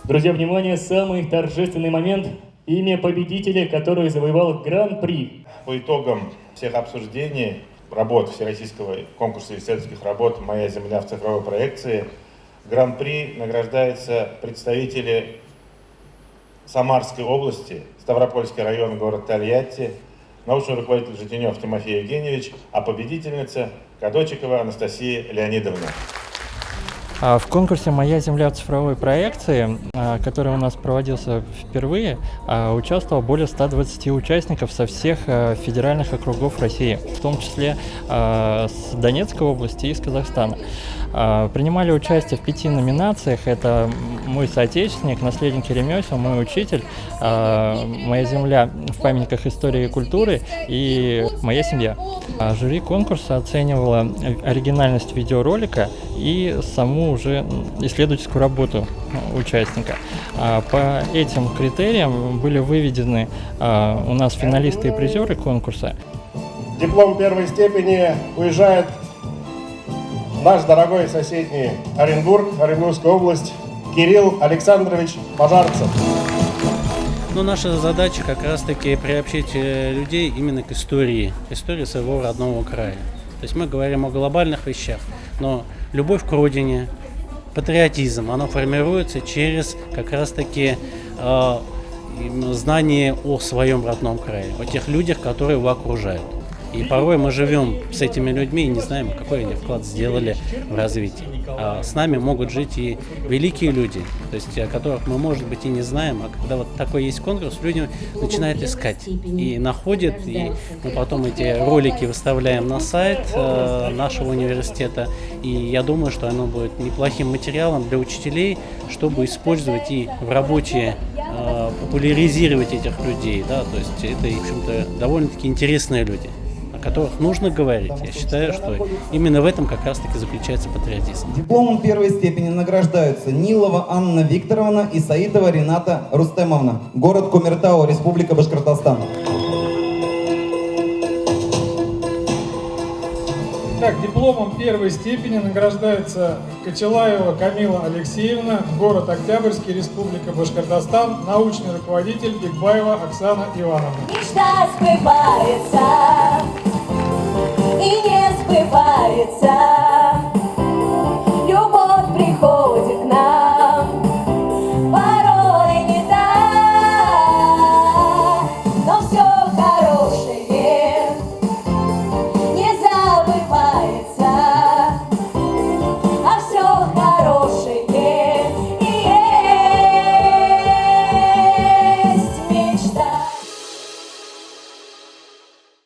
Друзья, внимание, самый торжественный момент. Имя победителя, который завоевал Гран-при. По итогам всех обсуждений, работ Всероссийского конкурса исследовательских работ «Моя земля в цифровой проекции», Гран-при награждаются представители Самарской области, Ставропольский район, город Тольятти, научный руководитель Житинев Тимофей Евгеньевич, а победительница Кадочикова Анастасия Леонидовна. В конкурсе «Моя земля в цифровой проекции», который у нас проводился впервые, участвовало более 120 участников со всех федеральных округов России, в том числе с Донецкой области и из Казахстана. Принимали участие в 5 номинациях. Это «Мой соотечественник», «Наследники ремесел», «Мой учитель», «Моя земля в памятниках истории и культуры» и «Моя семья». Жюри конкурса оценивало оригинальность видеоролика и саму уже исследовательскую работу участника. По этим критериям были выведены у нас финалисты и призеры конкурса. Диплом первой степени уезжает наш дорогой соседний Оренбург, Оренбургская область, Кирилл Александрович Пожарцев. Но наша задача как раз-таки приобщить людей именно к истории своего родного края. То есть мы говорим о глобальных вещах, но любовь к родине, патриотизм, оно формируется через как раз-таки знание о своем родном крае, о тех людях, которые его окружают. И порой мы живем с этими людьми и не знаем, какой они вклад сделали в развитие. А с нами могут жить и великие люди, то есть о которых мы, может быть, и не знаем. А когда вот такой есть конкурс, люди начинают искать и находят. И мы потом эти ролики выставляем на сайт нашего университета. И я думаю, что оно будет неплохим материалом для учителей, чтобы использовать и в работе популяризировать этих людей. Да? То есть это, в общем-то, довольно-таки интересные люди, о которых нужно говорить. Я считаю, что именно в этом как раз-таки заключается патриотизм. Дипломом первой степени награждаются Нилова Анна Викторовна и Саидова Рената Рустемовна. Город Кумертау, Республика Башкортостан. Так, дипломом первой степени награждается Кочелаева Камила Алексеевна, город Октябрьский, Республика Башкортостан, научный руководитель Бекбаева Оксана Ивановна. Мечта сбывается и не сбывается.